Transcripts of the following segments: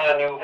Manu.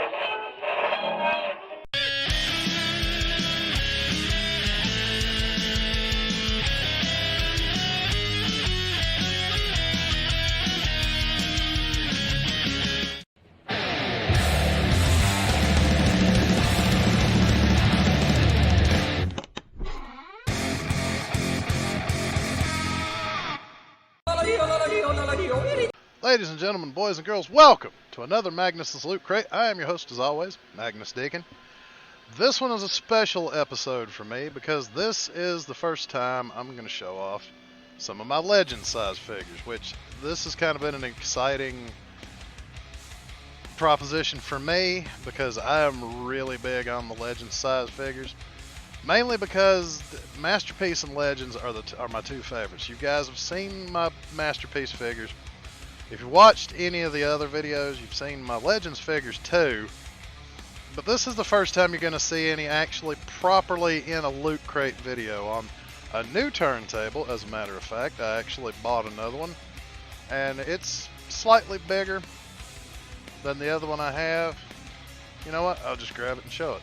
Ladies and gentlemen, boys and girls, welcome to another Magnus's Loot Crate. I am your host as always, Magnus Deacon. This one is a special episode for me because this is the first time I'm going to show off some of my legend size figures, which this has kind of been an exciting proposition for me because I am really big on the legend size figures. Mainly because Masterpiece and Legends are my two favorites. You guys have seen my Masterpiece figures. If you watched any of the other videos, you've seen my Legends figures too. But this is the first time you're going to see any actually properly in a Loot Crate video on a new turntable. As a matter of fact, I actually bought another one. And it's slightly bigger than the other one I have. You know what? I'll just grab it and show it.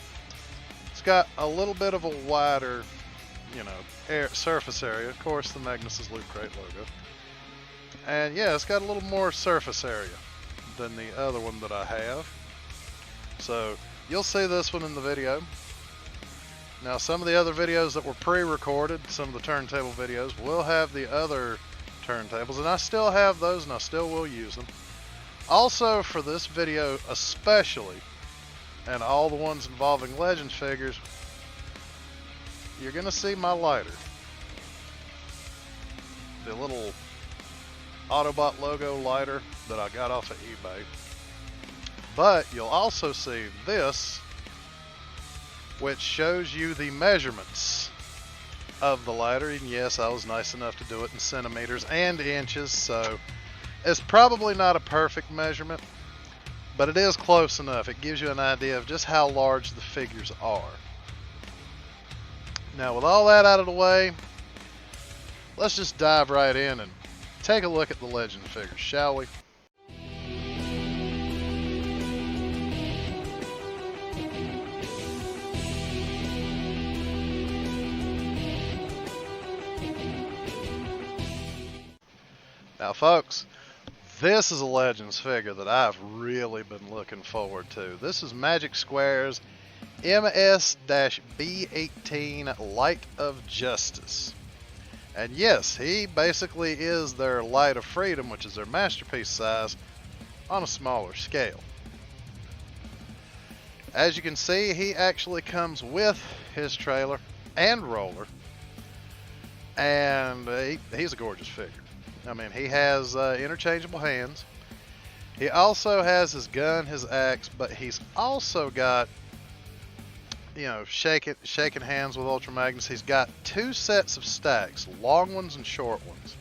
It's got a little bit of a wider, surface area. Of course, the Magnus's Loot Crate logo. And yeah, it's got a little more surface area than the other one that I have. So you'll see this one in the video. Now some of the other videos that were pre-recorded, some of the turntable videos, will have the other turntables. And I still have those and I still will use them. Also for this video especially, and all the ones involving Legends figures, you're going to see my lighter. The little Autobot logo lighter that I got off of eBay. But you'll also see this, which shows you the measurements of the lighter. And yes, I was nice enough to do it in centimeters and inches, so it's probably not a perfect measurement, but it is close enough. It gives you an idea of just how large the figures are. Now with all that out of the way, let's just dive right in and take a look at the Legend figures, shall we? Now folks, this is a Legends figure that I've really been looking forward to. This is Magic Square's MS-B18 Light of Justice. And yes, he basically is their Light of Freedom, which is their Masterpiece size, on a smaller scale. As you can see, he actually comes with his trailer and roller. And he's a gorgeous figure. I mean, he has interchangeable hands. He also has his gun, his axe, but he's also got, shaking hands with Ultra Magnus. He's got two sets of stacks, long ones and short ones.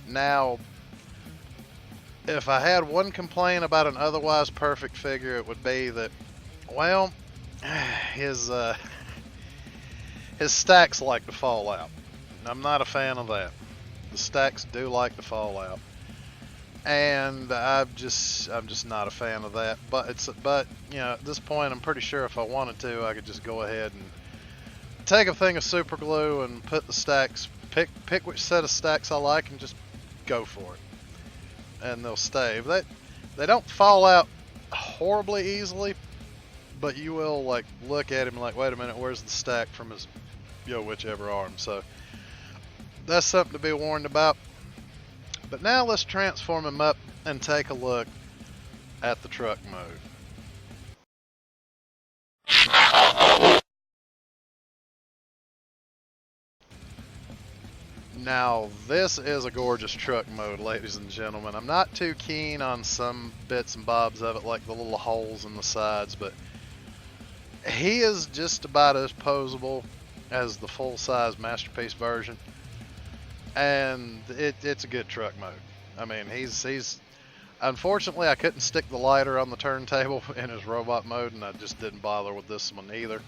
Now, if I had one complaint about an otherwise perfect figure, it would be that, well, his stacks like to fall out. I'm not a fan of that. The stacks do like to fall out, and I'm just not a fan of that. But at this point, I'm pretty sure if I wanted to, I could just go ahead and take a thing of super glue and put the stacks, pick which set of stacks I like, and just go for it, and they'll stay. They don't fall out horribly easily, but you will look at him and wait a minute, where's the stack from his whichever arm? So that's something to be warned about. But now let's transform him up and take a look at the truck mode. Now this is a gorgeous truck mode, ladies and gentlemen. I'm not too keen on some bits and bobs of it, like the little holes in the sides, but he is just about as posable as the full-size Masterpiece version. And it's a good truck mode. I mean, he's unfortunately I couldn't stick the lighter on the turntable in his robot mode, and I just didn't bother with this one either.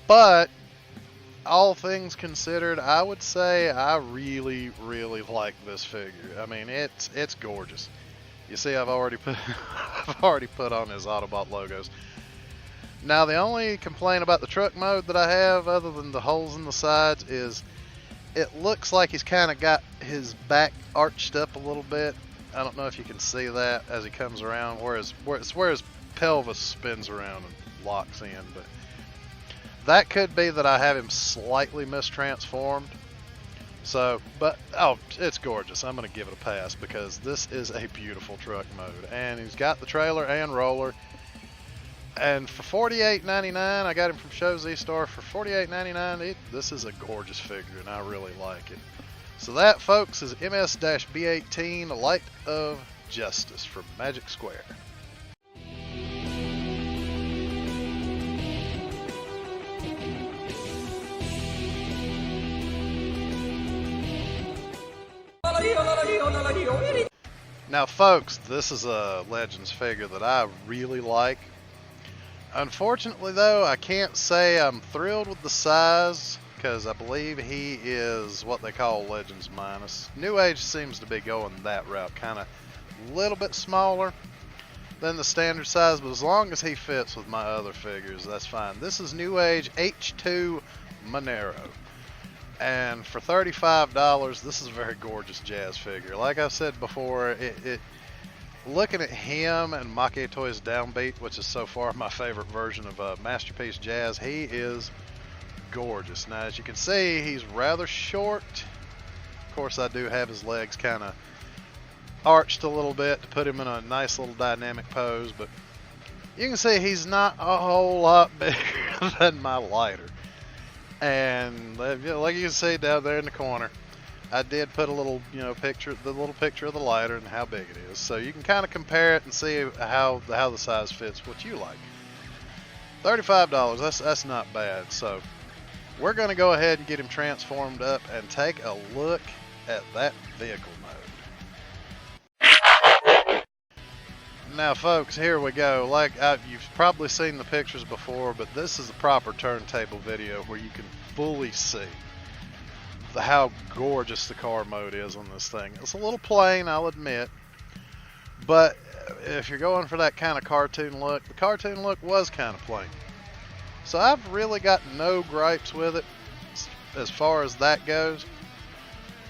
But all things considered, I would say I really like this figure. I mean, it's gorgeous. You see, I've already put I've already put on his Autobot logos. Now, the only complaint about the truck mode that I have, other than the holes in the sides, is it looks like he's kind of got his back arched up a little bit. I don't know if you can see that as he comes around, where his pelvis spins around and locks in. But that could be that I have him slightly mistransformed. So, but, oh, it's gorgeous. I'm going to give it a pass because this is a beautiful truck mode. And he's got the trailer and roller. And for $48.99, I got him from ShowZ store for $48.99. This is a gorgeous figure, and I really like it. So that, folks, is MS-B18 Light of Justice from Magic Square. Now, folks, this is a Legends figure that I really like. Unfortunately, though, I can't say I'm thrilled with the size, because I believe he is what they call Legends minus. Newage seems to be going that route, kind of a little bit smaller than the standard size, but as long as he fits with my other figures, that's fine. This is Newage H2 Manero. And for $35, this is a very gorgeous Jazz figure. Like I said before, looking at him and Maki Toy's Downbeat, which is so far my favorite version of Masterpiece Jazz, he is gorgeous. Now, as you can see, he's rather short. Of course, I do have his legs kind of arched a little bit to put him in a nice little dynamic pose, but you can see he's not a whole lot bigger than my lighter. And like you can see down there in the corner, I did put a little, picture of the lighter and how big it is, so you can kind of compare it and see how the size fits what you like. $35, that's not bad. So we're going to go ahead and get him transformed up and take a look at that vehicle mode. Now, folks, here we go. You've probably seen the pictures before, but this is a proper turntable video where you can fully see how gorgeous the car mode is on this thing. It's a little plain, I'll admit, but if you're going for that kind of cartoon look, the cartoon look was kind of plain. So I've really got no gripes with it as far as that goes.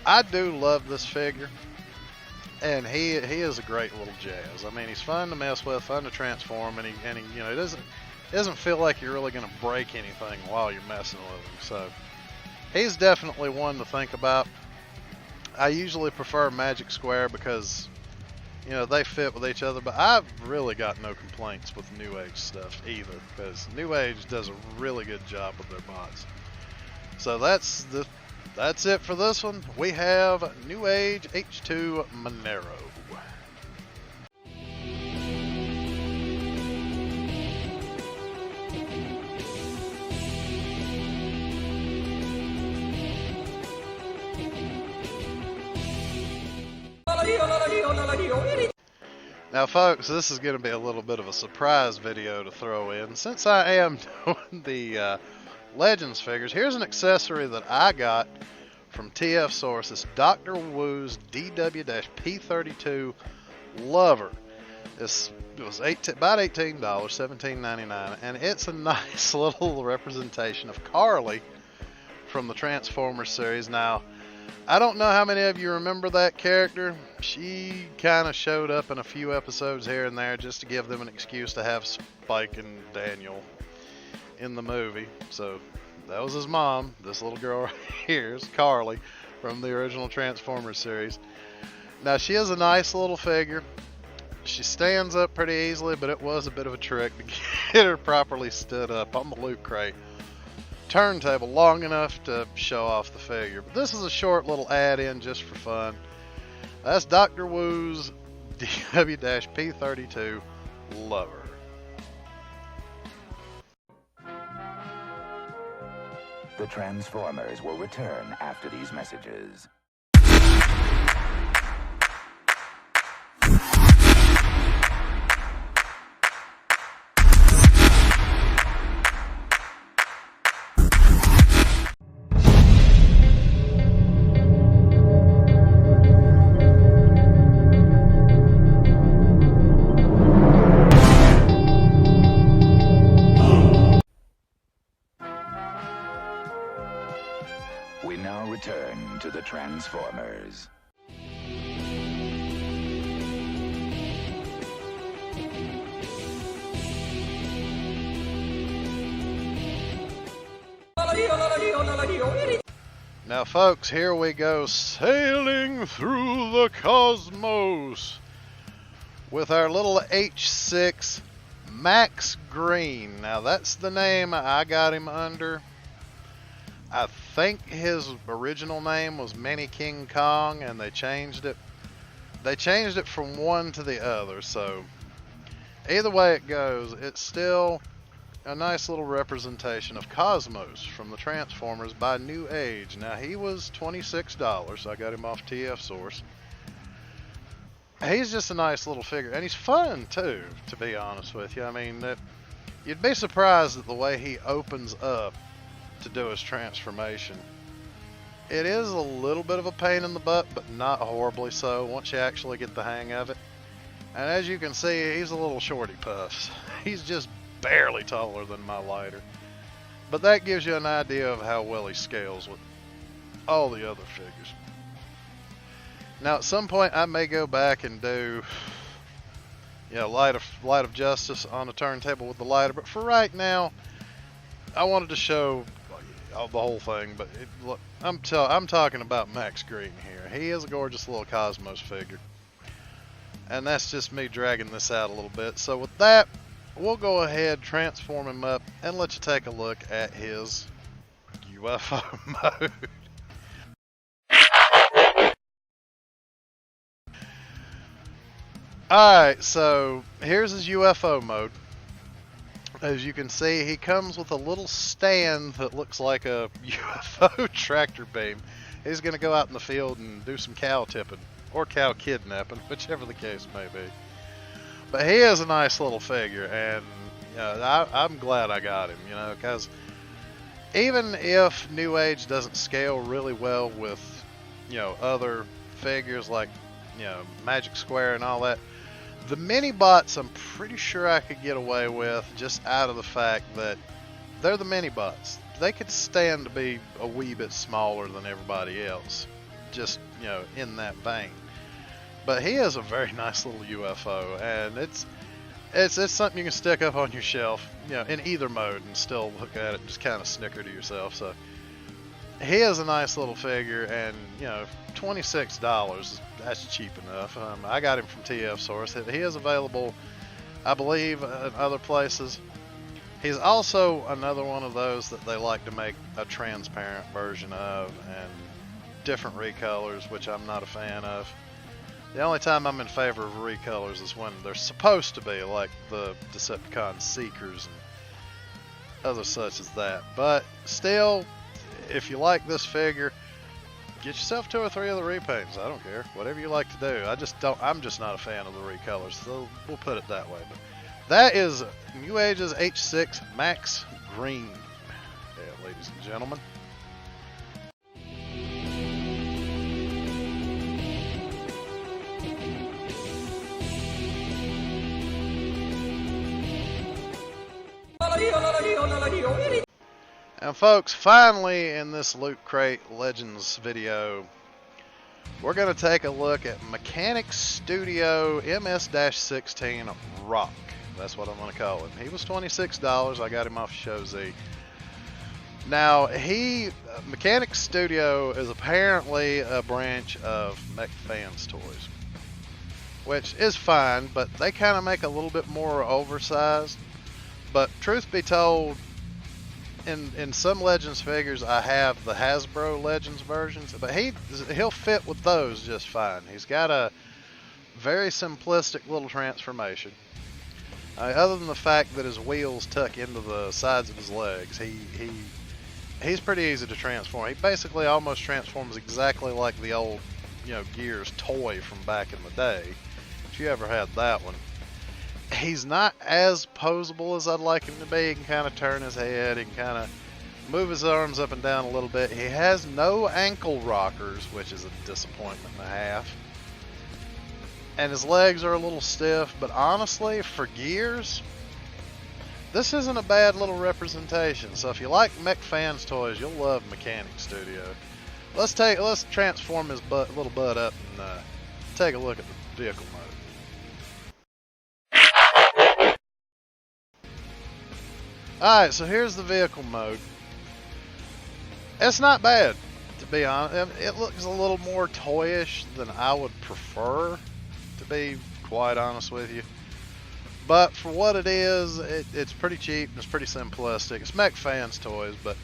I do love this figure, and he is a great little Jazz. I mean, he's fun to mess with, fun to transform, and he doesn't feel like you're really going to break anything while you're messing with him. So he's definitely one to think about. I usually prefer Magic Square because, they fit with each other, but I've really got no complaints with New Age stuff either, because New Age does a really good job with their bots. So that's it for this one. We have Newage H2 Manero. Now, folks, this is going to be a little bit of a surprise video to throw in. Since I am doing the Legends figures, here's an accessory that I got from TF Source. It's Dr. Wu's DW-P32 Lover. It was about $18, $17.99, and it's a nice little representation of Carly from the Transformers series. Now, I don't know how many of you remember that character. She kind of showed up in a few episodes here and there just to give them an excuse to have Spike and Daniel in the movie. So that was his mom. This little girl right here is Carly from the original Transformers series. Now, she is a nice little figure. She stands up pretty easily, but it was a bit of a trick to get her properly stood up on the loot crate turntable long enough to show off the figure. But this is a short little add-in just for fun. That's Dr. Wu's DW-P32 Lover. The Transformers will return after these messages. Transformers. Now folks, here we go sailing through the cosmos with our little H6 Max Green. Now that's the name I got him under. I think his original name was Mini King Kong, and they changed it. They changed it from one to the other, so either way it goes, it's still a nice little representation of Cosmos from the Transformers by Newage. Now he was $26. I got him off TF Source. He's just a nice little figure, and he's fun too, to be honest with you. I mean, you'd be surprised at the way he opens up to do his transformation. It is a little bit of a pain in the butt, but not horribly so once you actually get the hang of it. And as you can see, he's a little shorty puffs. He's just barely taller than my lighter. But that gives you an idea of how well he scales with all the other figures. Now at some point I may go back and do Light of Justice on a turntable with the lighter, but for right now I wanted to show the whole thing. But look, I'm talking about Max Green here. He is a gorgeous little Cosmos figure, and that's just me dragging this out a little bit. So with that, we'll go ahead, transform him up, and let you take a look at his UFO mode. Alright, so here's his UFO mode. As you can see, he comes with a little stand that looks like a UFO tractor beam. He's going to go out in the field and do some cow tipping, or cow kidnapping, whichever the case may be. But he is a nice little figure, and I'm glad I got him, because even if Newage doesn't scale really well with, other figures like, Magic Square and all that, the mini bots I'm pretty sure I could get away with, just out of the fact that they're the mini bots. They could stand to be a wee bit smaller than everybody else, just, in that vein. But he is a very nice little UFO, and it's something you can stick up on your shelf, in either mode, and still look at it and just kind of snicker to yourself. So he is a nice little figure, and $26, that's cheap enough. I got him from TF Source. He is available, I believe, in other places. He's also another one of those that they like to make a transparent version of, and different recolors, which I'm not a fan of. The only time I'm in favor of recolors is when they're supposed to be, like the Decepticon Seekers and others such as that. But still, if you like this figure, get yourself 2 or 3 of the repaints. I don't care. Whatever you like to do. I'm just not a fan of the recolors, so we'll put it that way. But that is Newage's H6 Max Green. Yeah, ladies and gentlemen. And folks, finally in this Loot Crate Legends video, we're going to take a look at Mechanic Studio MS-16 Rocke. That's what I'm going to call him. He was $26. I got him off ShowZ. Now, Mechanic Studio is apparently a branch of Mech Fans Toys, which is fine, but they kind of make a little bit more oversized. But truth be told, in some Legends figures, I have the Hasbro Legends versions, but he'll fit with those just fine. He's got a very simplistic little transformation. Other than the fact that his wheels tuck into the sides of his legs, he's pretty easy to transform. He basically almost transforms exactly like the old, Gears toy from back in the day, if you ever had that one. He's not as posable as I'd like him to be. He can kind of turn his head, he can kind of move his arms up and down a little bit. He has no ankle rockers, which is a disappointment and a half. And his legs are a little stiff, but honestly, for Gears, this isn't a bad little representation. So if you like Mech Fans Toys, you'll love Mechanic Studio. let's transform his little butt up and take a look at the vehicle mode. Alright, so here's the vehicle mode. It's not bad, to be honest. It looks a little more toyish than I would prefer, to be quite honest with you. But for what it is, it's pretty cheap and it's pretty simplistic. It's Mech Fans Toys, but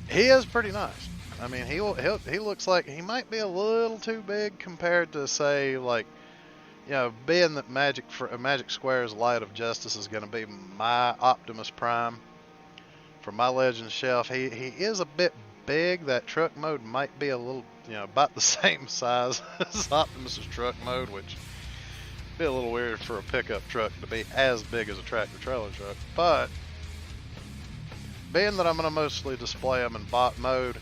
he is pretty nice. I mean, he looks like he might be a little too big compared to, say, like, you know, being that Magic Square's Light of Justice is going to be my Optimus Prime for my Legends shelf. He is a bit big. That truck mode might be a little, you know, about the same size as Optimus's truck mode, which would be a little weird for a pickup truck to be as big as a tractor trailer truck. But being that I'm going to mostly display them in bot mode,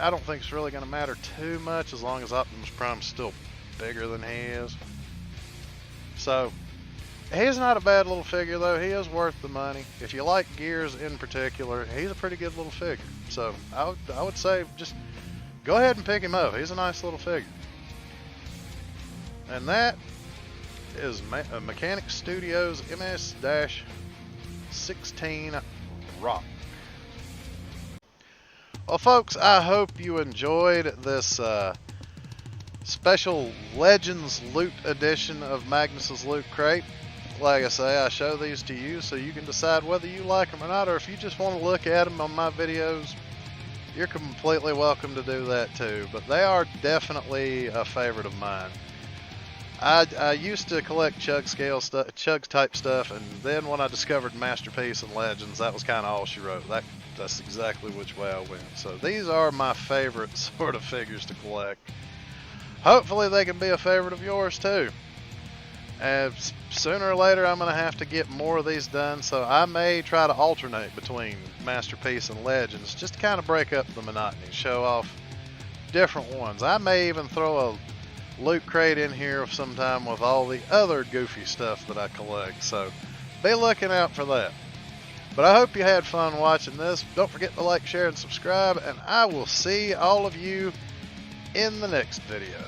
I don't think it's really going to matter too much as long as Optimus Prime's still bigger than he is. So he's not a bad little figure, though. He is worth the money. If you like Gears in particular, he's a pretty good little figure. So I would say just go ahead and pick him up. He's a nice little figure. And that is Mechanic Studios MS-16 Rocke. Well, folks, I hope you enjoyed this special Legends Loot edition of Magnus's Loot Crate. Like I say, I show these to you so you can decide whether you like them or not, or if you just want to look at them on my videos, you're completely welcome to do that too. But they are definitely a favorite of mine. I used to collect chug type stuff, and then when I discovered Masterpiece and Legends, that was kind of all she wrote. That's exactly which way I went. So these are my favorite sort of figures to collect. Hopefully they can be a favorite of yours too. Sooner or later I'm going to have to get more of these done, so I may try to alternate between Masterpiece and Legends just to kind of break up the monotony, show off different ones. I may even throw a loot crate in here sometime with all the other goofy stuff that I collect, so be looking out for that. But I hope you had fun watching this. Don't forget to like, share, and subscribe, and I will see all of you in the next video.